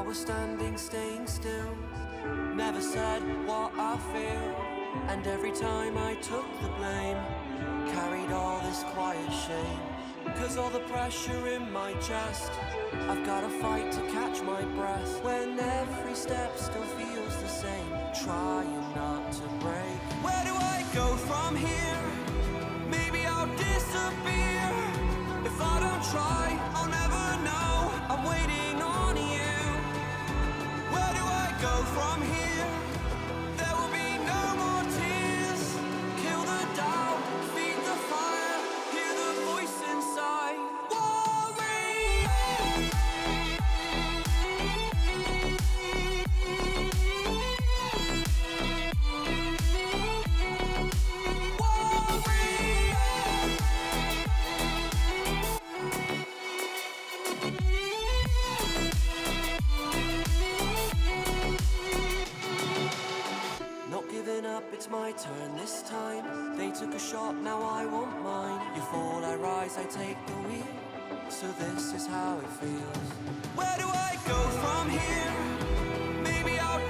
I was standing, staying still, never said what I feel. And every time I took the blame, carried all this quiet shame. Cause all the pressure in my chest, I've gotta fight to catch my breath. When every step still feels the same, trying not to break. Where do I go from here? Maybe I'll disappear. If I don't try, I'll never know. I'm waiting on you. Where do I go from here? There will be no more tears. Kill the doubt, feed the fire, hear the voice inside. It's my turn this time. They took a shot, now I want mine. You fall, I rise, I take the wheel. So this is how it feels. Where do I go from here? Maybe I'll